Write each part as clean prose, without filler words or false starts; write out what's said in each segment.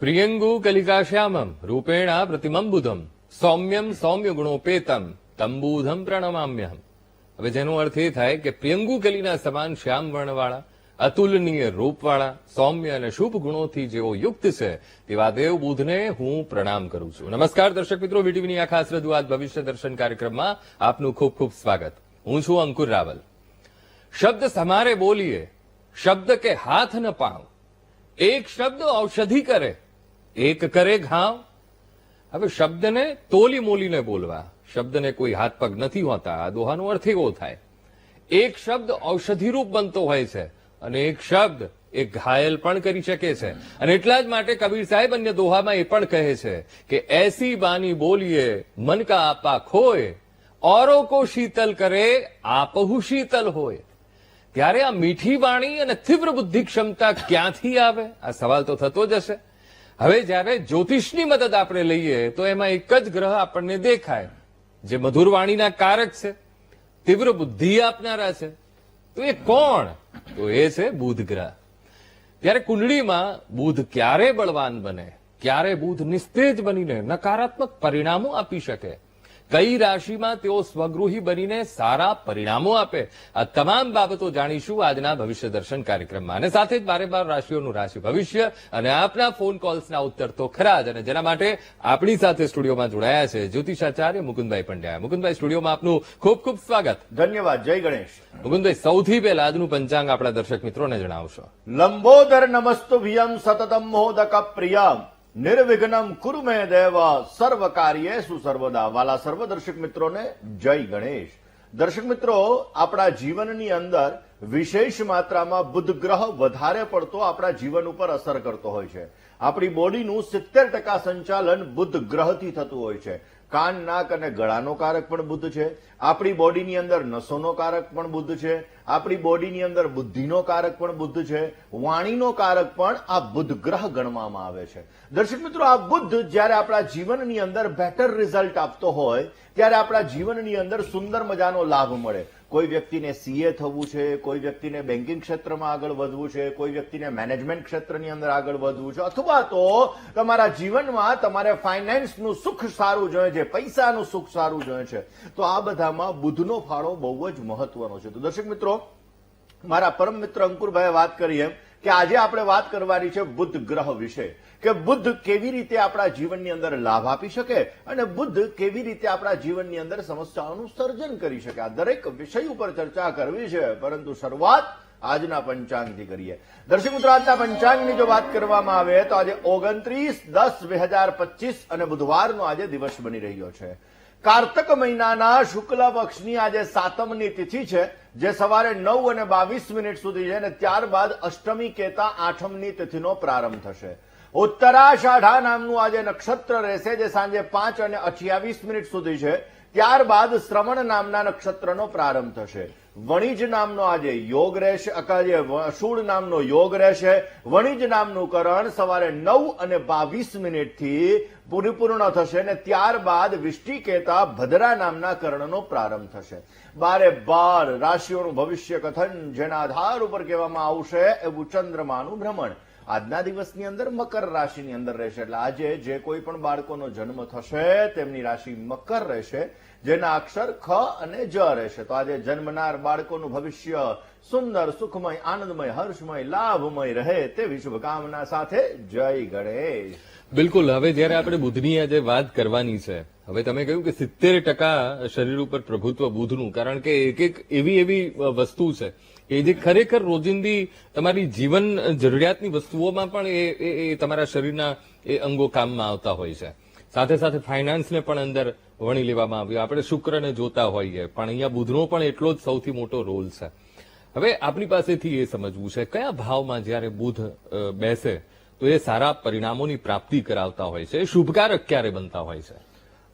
પ્રિયંગુ કલિકાશ્યામમ રૂપેણા પ્રતિમમ બુધમ સૌમ્યમ સૌમ્ય ગુણોપેતમ તંબુધમ પ્રણમામ્યહમ. હવે જેનો અર્થ એ થાય કે પ્રિયંગુ કલીના સમાન શ્યામ વર્ણવાળા, અતુલનીય રૂપવાળા, સૌમ્ય અને શુભ ગુણોથી જેઓ યુક્ત છે તેવા દેવ બુધને હું પ્રણામ કરું છું. નમસ્કાર દર્શક મિત્રો, વીટીવીની આ ખાસ રજૂઆત ભવિષ્ય દર્શન કાર્યક્રમમાં આપનું ખૂબ ખૂબ સ્વાગત. હું છું અંકુર રાવલ. શબ્દ સમારે બોલીએ, શબ્દ કે હાથ ન પાવ, એક શબ્દ ઔષધિ કરે, એક કરે ઘાવ. હવે શબ્દને તોલી મોલીને બોલવા, શબ્દને કોઈ હાથ પગ નથી હોતા. આ દોહાનો અર્થ એવો થાય, એક શબ્દ ઔષધિરૂપ બનતો હોય છે અને એક શબ્દ એ ઘાયલ પણ કરી શકે છે. અને એટલા જ માટે કબીર સાહેબ અન્ય દોહામાં એ પણ કહે છે કે એસી બાની બોલીએ મન કા આપા ખોય, औरों को शीतल करे आपहु शीतल હોય. ત્યારે આ મીઠી વાણી અને તીવ્ર બુદ્ધિ ક્ષમતા ક્યાંથી આવે? આ સવાલ તો થતો જ હશે. હવે જ્યારે જ્યોતિષની મદદ આપણે લઈએ તો એમાં એક જ ગ્રહ આપણને દેખાય જે મધુર વાણીના કારક છે, તીવ્ર બુદ્ધિ આપનારા છે. તો એ કોણ? તો એ છે બુધ ગ્રહ. ત્યારે કુંડળીમાં બુધ ક્યારે બળવાન બને, ક્યારે બુધ નિસ્તેજ બનીને નકારાત્મક પરિણામો આપી શકે, કઈ રાશિમાં તેઓ સ્વગૃહી બનીને સારા પરિણામો આપે, આ તમામ બાબતો જાણીશું આજના ભવિષ્ય દર્શન કાર્યક્રમમાં. અને સાથે જ 12 રાશિઓનું રાશિ ભવિષ્ય અને આપના ફોન કોલ્સના ઉત્તર તો ખરા જ. અને જેના માટે આપણી સાથે સ્ટુડિયોમાં જોડાયા છે જ્યોતિષાચાર્ય મુકુંદભાઈ પંડ્યા. મુકુંદભાઈ, સ્ટુડિયોમાં આપનું ખૂબ ખૂબ સ્વાગત. ધન્યવાદ. જય ગણેશ. મુકુંદભાઈ, સૌથી પહેલા આજનું પંચાંગ આપણા દર્શક મિત્રોને જણાવશો. લંબોદર નમસ્તુભ્યમ સતતમ મોદક પ્રિયમ નિર્વિઘ્નમ કુરુ મે દેવ સર્વ કાર્યેષુ સર્વદા. વાલા સર્વ દર્શક મિત્રોને જય ગણેશ. દર્શક મિત્રો, આપણા જીવનની અંદર વિશેષ માત્રામાં બુધ ગ્રહ વધારે પડતો આપણા જીવન ઉપર અસર કરતો હોય છે. આપણી બોડીનું 70% સંચાલન બુધ ગ્રહથી થતું હોય છે. કાન, નાક અને ગળાનો કારક પણ બુધ છે. આપણી બોડીની અંદર નસોનો કારક પણ બુધ છે. આપણી બોડીની અંદર બુદ્ધિનો કારક પણ બુધ છે. વાણીનો કારક પણ આ બુધ ગ્રહ ગણવામાં આવે છે. દર્શક મિત્રો, આ બુધ જ્યારે આપણા જીવનની અંદર બેટર રિઝલ્ટ આપતો હોય ત્યારે આપણા જીવનની અંદર સુંદર મજાનો લાભ મળે. કોઈ વ્યક્તિને સીએ થવું છે, કોઈ વ્યક્તિને બેન્કિંગ ક્ષેત્રમાં આગળ વધવું છે, કોઈ વ્યક્તિને મેનેજમેન્ટ ક્ષેત્રની અંદર આગળ વધવું છે, અથવા તો તમારા જીવનમાં તમારે ફાઇનાન્સનું સુખ સારું જોઈએ છે, પૈસાનું સુખ સારું જોઈએ છે, તો આ બધામાં બુધનો ફાળો બહુ જ મહત્વનો છે. તો દર્શક મિત્રો, મારા પરમ મિત્ર અંકુરભાઈએ વાત કરી એમ કે આજે આપણે વાત કરવાની છે બુધ ગ્રહ વિશે, કે બુદ્ધ કેવી રીતે આપણા જીવનની અંદર લાભ આપી શકે અને બુદ્ધ કેવી રીતે આપણા જીવનની અંદર સમસ્યાઓનું સર્જન કરી શકે. આ દરેક વિષય ઉપર ચર્ચા કરવી છે, પરંતુ શરૂઆત આજના પંચાંગથી કરીએ. દર્શક મિત્રો, આજના પંચાંગની જો વાત કરવામાં આવે તો આજે 29/10/2025 અને બુધવારનો આજે દિવસ બની રહ્યો છે. કાર્તક મહિનાના શુક્લ પક્ષની આજે સાતમની તિથિ છે, જે સવારે 9:22 સુધી છે, અને ત્યારબાદ અષ્ટમી કહેતા આઠમની તિથિનો પ્રારંભ થશે. ઉત્તરાષાઢા નામનું આજે નક્ષત્ર રહેશે, જે સાંજે 5:28 સુધી છે. ત્યારબાદ શ્રવણ નામના નક્ષત્રનો પ્રારંભ થશે. વણિજ નામનો આજે યોગ રહેશે, શૂળ નામનો યોગ રહેશે. વણિજ નામનું કરણ સવારે 9:22 થી પરિપૂર્ણ થશે અને ત્યારબાદ વિષ્ટિ કહેતા ભદ્રા નામના કરણનો પ્રારંભ થશે. 12 રાશિઓનું ભવિષ્ય કથન જેના આધાર ઉપર કહેવામાં આવશે એવું ચંદ્રમાનું ભ્રમણ આજના દિવસની અંદર મકર રાશિની અંદર રહેશે. એટલે આજે જે કોઈ પણ બાળકોનો જન્મ થશે તેમની રાશિ મકર રહેશે, જેના અક્ષર ખ અને જ રહેશે. તો આજે જન્મનાર બાળકોનું ભવિષ્ય સુંદર, સુખમય, આનંદમય, હર્ષમય, લાભમય રહે તેવી શુભકામના સાથે જય ગણેશ. બિલકુલ. હવે જયારે આપણે બુધની આજે વાત કરવાની છે, હવે તમે કહ્યું કે 70% શરીર ઉપર પ્રભુત્વ બુધનું, કારણ કે એક એવી વસ્તુ છે કે જે ખરેખર રોજિંદી તમારી જીવન જરૂરિયાતની વસ્તુઓમાં પણ એ તમારા શરીરના એ અંગો કામમાં આવતા હોય છે. સાથે સાથે ફાઇનાન્સને પણ અંદર વણી લેવામાં આવ્યું. આપણે શુક્રને જોતા હોઈએ, પણ અહીંયા બુધનો પણ એટલો જ સૌથી મોટો રોલ છે. હવે આપણી પાસેથી એ સમજવું છે કયા ભાવમાં જયારે બુધ બેસે તો એ સારા પરિણામોની પ્રાપ્તિ કરાવતા હોય છે, શુભકારક ક્યારે બનતા હોય છે?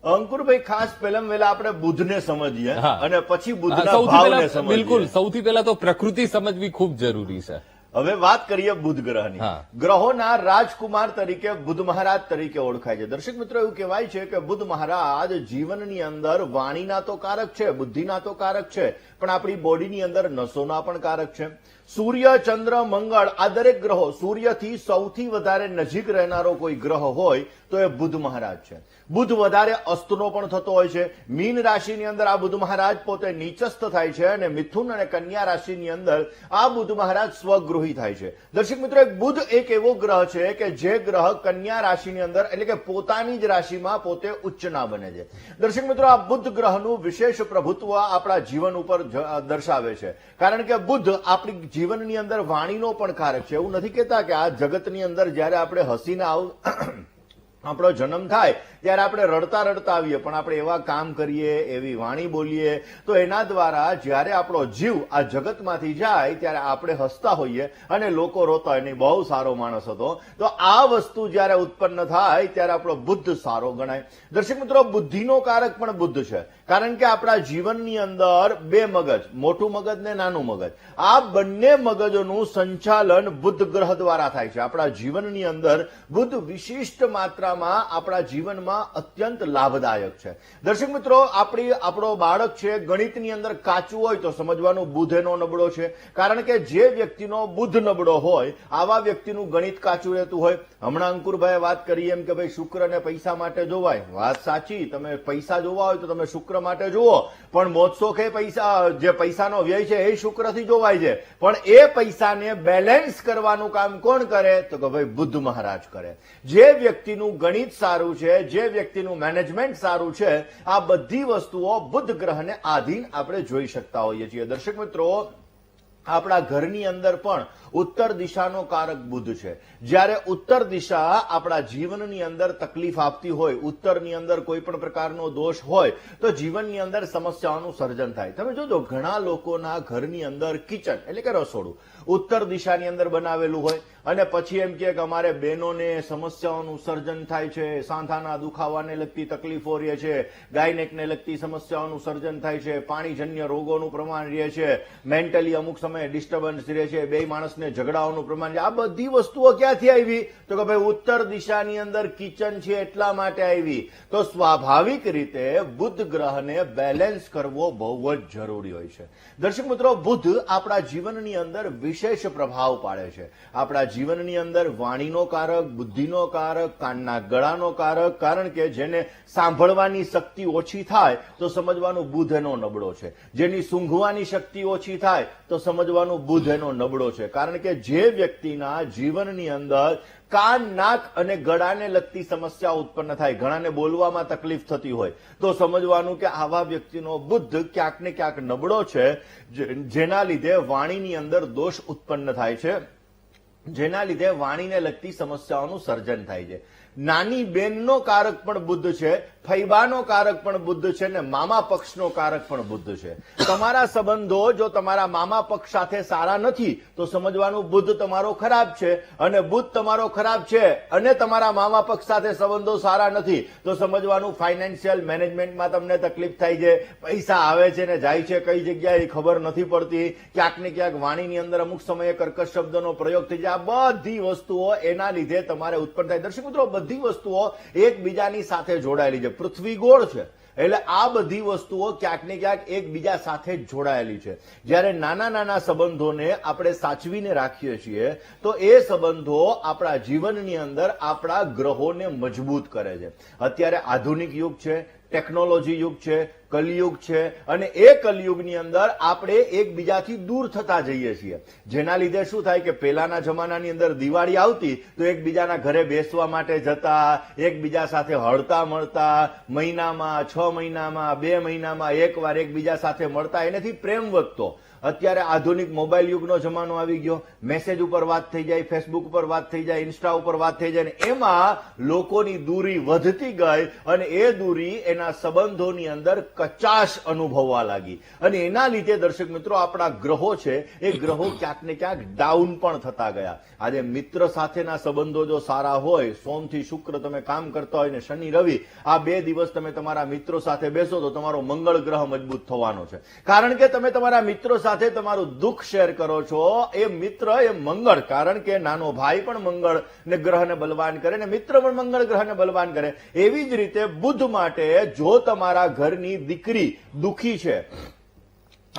અંકુરભાઈ, ખાસ પહેલા આપણે બુધને સમજીએ હા, અને પછી બુધના ભાવને સમજીએ. બિલકુલ. સૌથી પહેલા તો પ્રકૃતિ સમજવી ખૂબ જરૂરી છે. હવે વાત કરીએ બુધ ગ્રહની. હા. ગ્રહોના રાજકુમાર તરીકે બુધ મહારાજ તરીકે ઓળખાય છે. દર્શક મિત્રો, એવું કહેવાય છે કે બુધ મહારાજ જીવનની અંદર વાણીના તો કારક છે, બુદ્ધિના તો કારક છે, પણ આપણી બોડીની અંદર નસોના પણ કારક છે. સૂર્ય, ચંદ્ર, મંગળ આ દરેક ગ્રહો, સૂર્યથી સૌથી વધારે નજીક રહેનારો કોઈ ગ્રહ હોય તો એ બુધ મહારાજ છે. બુધ વધારે અસ્તનો પણ થતો હોય છે. મીન રાશિની અંદર આ બુધ મહારાજ પોતે નીચસ્થ થાય છે અને મિથુન અને કન્યા રાશિની અંદર આ બુધ મહારાજ સ્વગૃહી થાય છે. દર્શક મિત્રો, બુધ એક એવો ગ્રહ છે કે જે ગ્રહ કન્યા રાશિની અંદર એટલે કે પોતાની જ રાશિમાં પોતે ઉચ્ચના બને છે. દર્શક મિત્રો, આ બુધ ગ્રહનું વિશેષ પ્રભુત્વ આપણા જીવન ઉપર દર્શાવે છે, કારણ કે બુધ આપણી જીવનની અંદર વાણીનો પણ કારક છે. એવું નથી કહેતા કે આ જગતની અંદર જયારે આપણે હસીને આપણો જન્મ થાય ત્યારે આપણે રડતા રડતા આવીએ, પણ આપણે એવા કામ કરીએ, એવી વાણી બોલીએ તો એના દ્વારા જ્યારે આપણો જીવ આ જગતમાંથી જાય ત્યારે આપણે હસતા હોઈએ અને લોકો રોતા હોય, નહીં બહુ સારો માણસ હતો. તો આ વસ્તુ જ્યારે ઉત્પન્ન થાય ત્યારે આપણો બુદ્ધ સારો ગણાય. દર્શક મિત્રો, બુદ્ધિનો કારક પણ બુદ્ધ છે, કારણ કે આપણા જીવનની અંદર બે મગજ, મોટું મગજ ને નાનું મગજ, આ બંને મગજોનું સંચાલન બુદ્ધ ગ્રહ દ્વારા થાય છે. આપણા જીવનની અંદર બુદ્ધ વિશિષ્ટ માત્રામાં આપણા જીવનમાં અત્યંત લાભદાયક છે. દર્શક મિત્રો, આપણો બાળક છે ગણિતની અંદર કાચું હોય તો સમજવાનું બુધ એનો નબળો છે, કારણ કે જે વ્યક્તિનો બુધ નબળો હોય આવા વ્યક્તિનું ગણિત કાચું રહેતું હોય. હમણાં અંકુરભાઈએ વાત કરી એમ કે ભાઈ શુક્રને પૈસા માટે જોવાય. વાત સાચી, તમે પૈસા જોવા હોય તો તમે શુક્ર માટે જુઓ, પણ મોજશોખે પૈસા, જે પૈસાનો વ્યય છે એ શુક્રથી જોવાય છે, પણ એ પૈસાને બેલેન્સ કરવાનું કામ કોણ કરે તો કે ભાઈ બુદ્ધ મહારાજ કરે. જે વ્યક્તિનું ગણિત સારું છે, જે વ્યક્તિનું મેનેજમેન્ટ સારું છે, આ બધી વસ્તુઓ બુદ્ધ ગ્રહને આધીન આપણે જોઈ શકતા હોઈએ છીએ. દર્શક મિત્રો, આપણા ઘરની અંદર પણ ઉત્તર દિશાનો કારક બુધ છે. જ્યારે ઉત્તર દિશા આપણા જીવનની અંદર તકલીફ આપતી હોય, ઉત્તરની અંદર કોઈ પણ પ્રકારનો દોષ હોય તો જીવનની અંદર સમસ્યાઓનું સર્જન થાય. તમે જોજો, ઘણા લોકોના ઘરની અંદર કિચન એટલે કે રસોડું ઉત્તર દિશાની અંદર બનાવેલું હોય અને પછી એમ કે અમારે બહેનોને સમસ્યાઓનું સર્જન થાય છે, સાંધાના દુખાવાને લગતી તકલીફો રહે છે, ગાયનેકને લગતી સમસ્યાઓનું સર્જન થાય છે, પાણીજન્ય રોગોનું પ્રમાણ રહે છે, મેન્ટલી અમુક સમયે ડિસ્ટર્બન્સ રહે છે, બે માણસને ઝઘડાઓનું પ્રમાણ છે. આ બધી વસ્તુઓ ક્યાંથી આવી તો કે ભાઈ ઉત્તર દિશાની અંદર કિચન છે એટલા માટે આવી. તો સ્વાભાવિક રીતે બુધ ગ્રહને બેલેન્સ કરવો બહુ જ જરૂરી હોય છે. દર્શક મિત્રો, બુધ આપણા જીવનની અંદર વિશેષ પ્રભાવ પાડે છે. આપણા જીવનની અંદર વાણીનો કારક, બુદ્ધિનો કારક, કાનના ગળાનો કારક, કારણ કે જેને સાંભળવાની શક્તિ ઓછી થાય તો સમજવાનું બુધ એનો નબળો છે. જેની સૂંઘવાની શક્તિ ઓછી થાય તો સમજવાનું બુધ એનો નબળો છે, કારણ કે જે વ્યક્તિના જીવનની અંદર કાન, નાક અને ગળાને લગતી સમસ્યા ઉત્પન્ન થાય, ઘણાને બોલવામાં તકલીફ થતી હોય તો સમજવાનું કે આવા વ્યક્તિનો બુદ્ધ ક્યાંક ને ક્યાંક નબળો છે, જેના લીધે વાણીની અંદર દોષ ઉત્પન્ન થાય છે, જેના લીધે વાણીને લગતી સમસ્યાઓનું સર્જન થાય છે. નાની બેનનો કારક પણ બુદ્ધ છે, ફૈબાનો કારક પણ બુદ્ધ છે ને મામા પક્ષનો કારક પણ બુદ્ધ છે. તમારા સંબંધો જો તમારા મામા પક્ષ સાથે સારા નથી તો સમજવાનું બુદ્ધ તમારો ખરાબ છે, અને બુદ્ધ તમારો ખરાબ છે અને તમારા મામા પક્ષ સાથે સંબંધો સારા નથી તો સમજવાનું ફાઇનાન્શિયલ મેનેજમેન્ટમાં તમને તકલીફ થાય છે, પૈસા આવે છે ને જાય છે કઈ જગ્યાએ ખબર નથી પડતી, ક્યાંક ને ક્યાંક વાણીની અંદર અમુક સમયે કર્કશ શબ્દનો પ્રયોગ થઈ જાય. આ બધી વસ્તુઓ એના લીધે તમારે ઉત્પન્ન થાય. દર્શક મિત્રો, બધી વસ્તુઓ એકબીજાની સાથે જોડાયેલી છે. પૃથ્વી ગોળ છે એટલે આ બધી વસ્તુઓ ક્યાંક ને ક્યાંક એકબીજા સાથે જ જોડાયેલી છે. જ્યારે નાના નાના સંબંધોને આપણે સાચવીને રાખીએ છીએ તો એ સંબંધો આપણા જીવનની અંદર આપણા ગ્રહોને મજબૂત કરે છે. અત્યારે આધુનિક યુગ છે, ટેકનોલોજી યુગ છે, કલયુગ છે, અને એ કલયુગની અંદર આપણે એકબીજાથી દૂર થતા જઈએ છીએ. જેના લીધે શું થાય કે પહેલાના જમાનાની અંદર દિવાળી આવતી તો એકબીજાના ઘરે બેસવા માટે જતા, એકબીજા સાથે હળતા મળતા, મહિનામાં, 6 મહિનામાં, 2 મહિનામાં એકવાર એકબીજા સાથે મળતા, એનાથી પ્રેમ વધતો. અત્યારે આધુનિક મોબાઈલ યુગનો જમાનો આવી ગયો, મેસેજ ઉપર વાત થઈ જાય, ફેસબુક ઉપર વાત થઈ જાય, ઇન્સ્ટા ઉપર વાત થઈ જાય, એમાં લોકોની દૂરી વધતી ગઈ અને એ દૂરી એના સંબંધોની અંદર કચાશ અનુભવવા લાગી, અને એના લીધે દર્શક મિત્રો આપણા ગ્રહો છે એ ગ્રહો ક્યાંક ને ક્યાંક ડાઉન પણ થતા ગયા. આજે મિત્ર સાથેના સંબંધો જો સારા હોય, સોમથી શુક્ર તમે કામ કરતા હોય ને શનિ રવિ આ 2 દિવસ તમે તમારા મિત્રો સાથે બેસો તો તમારો મંગળ ગ્રહ મજબૂત થવાનો છે, કારણ કે તમે તમારા મિત્રો સાથે તમારું દુઃખ શેર કરો છો. એ મિત્ર એ મંગળ, કારણ કે નાનો ભાઈ પણ મંગળ ને ગ્રહને બલવાન કરે ને મિત્ર પણ મંગળ ગ્રહને બલવાન કરે. એવી જ રીતે બુધ માટે જો તમારા ઘરની દીકરી દુખી છે,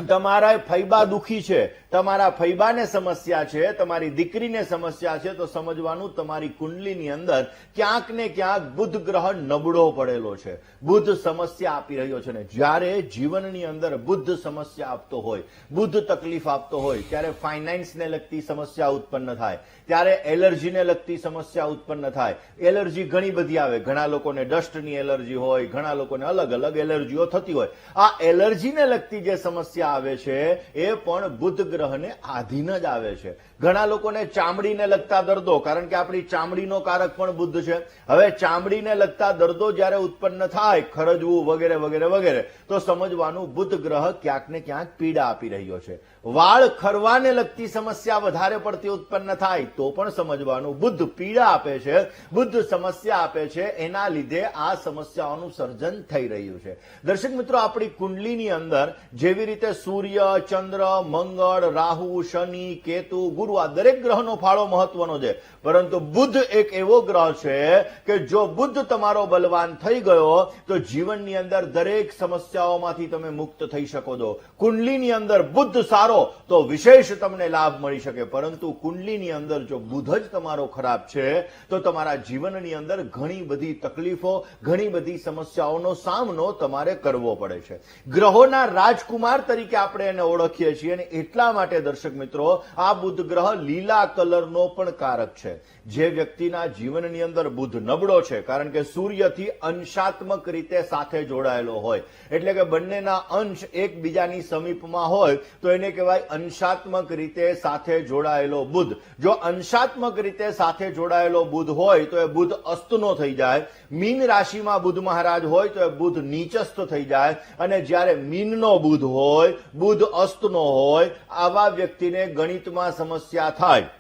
તમારા ફૈબા દુખી છે, તમારા ફૈબાને સમસ્યા છે, તમારી દીકરીને સમસ્યા છે, તો સમજવાનું તમારી કુંડલીની અંદર ક્યાંક ને ક્યાંક બુધ ગ્રહ નબળો પડેલો છે, બુધ સમસ્યા આપી રહ્યો છે. ને જ્યારે જીવનની અંદર બુધ સમસ્યા આપતો હોય, બુધ તકલીફ આપતો હોય, ત્યારે ફાઇનાન્સને લગતી સમસ્યા ઉત્પન્ન થાય, ત્યારે એલર્જીને લગતી સમસ્યા ઉત્પન્ન થાય. એલર્જી ઘણી બધી આવે, ઘણા લોકોને ડસ્ટની એલર્જી હોય, ઘણા લોકોને અલગ અલગ એલર્જીઓ થતી હોય. આ એલર્જીને લગતી જે સમસ્યા આવે છે એ પણ બુધ ગ્રહને આધીન જ આવે છે. ઘણા લોકોને ચામડીને લગતા દર્દો, કારણ કે આપણી ચામડીનો કારક પણ બુધ છે. હવે ચામડીને લગતા દર્દો જ્યારે ઉત્પન્ન થાય, ખરજવું વગેરે વગેરે વગેરે, તો સમજવાનું બુધ ગ્રહ ક્યાંક ને ક્યાંક પીડા આપી રહ્યો છે. વાળ ખરવાને લગતી સમસ્યા વધારે પડતી ઉત્પન્ન થાય તો પણ સમજવાનું બુધ પીડા આપે છે, બુધ સમસ્યા આપે છે, એના લીધે આ સમસ્યાઓનું સર્જન થઈ રહ્યું છે. દર્શક મિત્રો, આપણી કુંડલીની અંદર જેવી રીતે સૂર્ય, ચંદ્ર, મંગળ, રાહુ, શનિ, કેતુ, ગુરુ આ દરેક ગ્રહનો ફાળો મહત્વનો છે, પરંતુ બુધ એક એવો ગ્રહ છે કે જો બુધ તમારો બલવાન થઈ ગયો તો જીવનની અંદર દરેક સમસ્યાઓમાંથી તમે મુક્ત થઈ શકો છો. કુંડલીની અંદર બુધ સારો તો વિશેષ તમને લાભ મળી શકે, પરંતુ કુંડલીની અંદર જો બુધ જ તમારો ખરાબ છે તો તમારા જીવનની અંદર ઘણી બધી તકલીફો, ઘણી બધી સમસ્યાઓનો સામનો તમારે કરવો પડે છે. ગ્રહોના રાજકુમાર તરીકે આપણે એને ઓળખીએ છીએ, અને એટલા માટે દર્શક મિત્રો આ બુધ ગ્રહ લીલા કલરનો પણ કારક છે. જે વ્યક્તિના જીવનની અંદર બુધ નબળો છે, કારણ કે સૂર્યથી અંશાત્મક રીતે સાથે જોડાયેલો હોય, એટલે કે બંનેના અંશ એકબીજાની સમીપમાં હોય તો એને કહેવાય અંશાત્મક રીતે સાથે જોડાયેલો બુધ. જો અંશાત્મક રીતે સાથે જોડાયેલો બુધ હોય તો એ બુધ અસ્તનો થઈ જાય. મીન રાશિમાં બુધ મહારાજ હોય તો એ બુધ નીચસ્થ થઈ જાય, અને જ્યારે મીનનો બુધ હોય, બુધ અસ્તનો હોય, આવા વ્યક્તિને ગણિતમાં સમસ્યા થાય,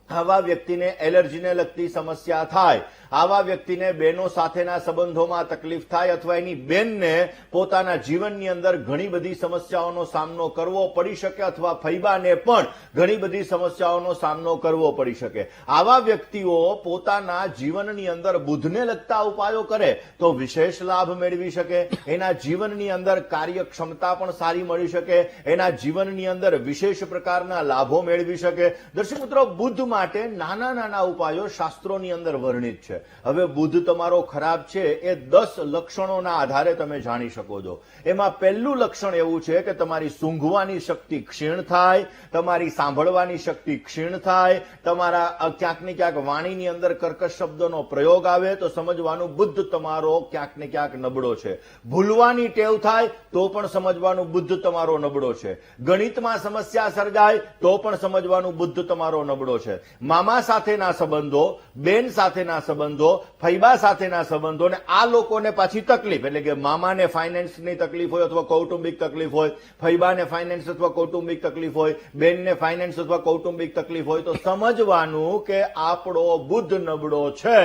આવા વ્યક્તિને એલર્જીને લગતી સમસ્યા થાય, આવા વ્યક્તિને બહેનો સાથેના સંબંધોમાં તકલીફ થાય, અથવા એની બેનને પોતાના જીવનની અંદર ઘણી બધી સમસ્યાઓનો સામનો કરવો પડી શકે, અથવા ફૈબાને પણ ઘણી બધી સમસ્યાઓનો સામનો કરવો પડી શકે. આવા વ્યક્તિઓ પોતાના જીવનની અંદર બુધને લગતા ઉપાયો કરે તો વિશેષ લાભ મેળવી શકે, એના જીવનની અંદર કાર્યક્ષમતા પણ સારી મળી શકે, એના જીવનની અંદર વિશેષ પ્રકારના લાભો મેળવી શકે. દર્શક મિત્રો, બુધ માટે નાના નાના ઉપાયો શાસ્ત્રોની અંદર વર્ણિત છે. હવે બુધ તમારો ખરાબ છે એ 10 લક્ષણોના આધારે તમે જાણી શકો છો. એમાં પહેલું લક્ષણ એવું છે કે તમારી સૂંઘવાની શક્તિ ક્ષીણ થાય, તમારી સાંભળવાની શક્તિ ક્ષીણ થાય, તમારા ક્યાંક ને ક્યાંક વાણીની અંદર કર્કશ શબ્દોનો પ્રયોગ આવે તો સમજવાનું બુધ તમારો ક્યાંક ને ક્યાંક નબળો છે. ભૂલવાની ટેવ થાય તો પણ સમજવાનું બુધ તમારો નબળો છે. ગણિતમાં સમસ્યા સર્જાય તો પણ સમજવાનું બુધ તમારો નબળો છે. મામા સાથેના સંબંધો, બેન સાથેના સંબંધો, ફૈબા સાથેના સંબંધો, ને આ લોકોને પાછી તકલીફ, એટલે કે મામાને ફાઇનાન્સની તકલીફ હોય અથવા કૌટુંબિક તકલીફ હોય, ફૈબાને ફાઇનાન્સ અથવા કૌટુંબિક તકલીફ હોય, બેનને ફાઇનાન્સ અથવા કૌટુંબિક તકલીફ હોય, તો સમજવાનું કે આપણો બુધ નબળો છે,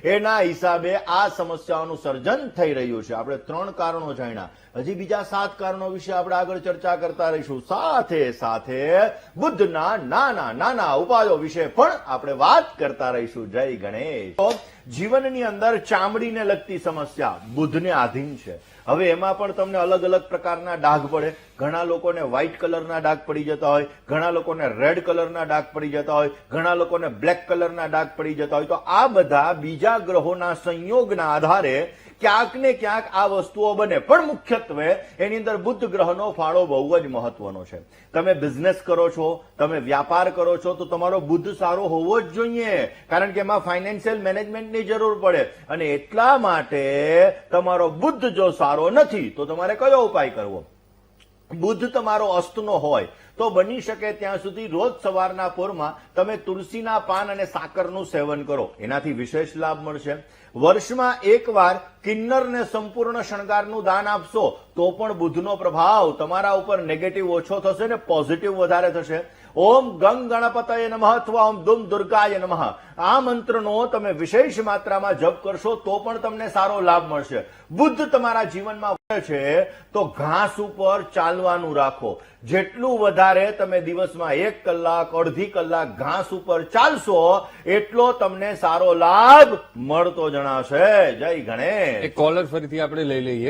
એના હિસાબે આ સમસ્યાઓનું સર્જન થઈ રહ્યું છે. આપણે 3 કારણો જાણ્યા, હજી બીજા 7 કારણો વિશે આપણે આગળ ચર્ચા કરતા રહીશું. સાથે સાથે બુધના નાના નાના ઉપાયો વિશે પણ આપણે વાત કરતા રહીશું. જય ગણેશ. જીવનની અંદર ચામડીને લગતી સમસ્યા બુધને આધીન છે. હવે એમાં પણ તમને અલગ અલગ પ્રકારના ડાઘ પડે. ઘણા લોકોને વ્હાઇટ કલરના ડાઘ પડી જતા હોય, ઘણા લોકોને રેડ કલરના ડાઘ પડી જતા હોય, ઘણા લોકોને બ્લેક કલરના ડાઘ પડી જતા હોય. તો આ બધા બીજા ગ્રહોના સંયોગના આધારે ક્યાંક ને ક્યાંક આ વસ્તુઓ બને, પણ મુખ્યત્વે એની અંદર બુધ ગ્રહનો ફાળો બહુ જ મહત્વનો છે. તમે બિઝનેસ કરો છો, તમે વ્યાપાર કરો છો, તો તમારો બુધ સારો હોવો જ જોઈએ, કારણ કે એમાં ફાઇનાન્શિયલ મેનેજમેન્ટની જરૂર પડે, અને એટલા માટે તમારો બુધ જો સારો નથી તો તમારે કયો ઉપાય કરવો? બુધ તમારો અસ્તનો હોય તો બની શકે ત્યાં સુધી રોજ સવારના પોરમાં તમે તુલસીના પાન અને સાકરનું સેવન કરો, એનાથી વિશેષ લાભ મળશે. વર્ષમાં એકવાર કિન્નરને સંપૂર્ણ શણગારનું દાન આપશો તો પણ બુધનો પ્રભાવ તમારા ઉપર નેગેટિવ ઓછો થશે ને પોઝિટિવ વધારે થશે. ઓમ ગંગ ગણપતયે નમઃ અથવા ઓમ દુમ દુર્ગાય નમઃ, આ મંત્રનો તમે વિશેષ માત્રામાં જપ કરશો તો પણ તમને સારો લાભ મળશે. બુધ તમારા જીવનમાં છે તો ઘાસ ઉપર ચાલવાનું રાખો. જેટલું વધારે તમે દિવસમાં 1 કલાક, અડધી કલાક ઘાસ ઉપર ચાલશો એટલો તમને સારો લાભ મળતો જણાશે. જય ગણેશ. એક કોલર ફરીથી આપણે લઈ લઈએ.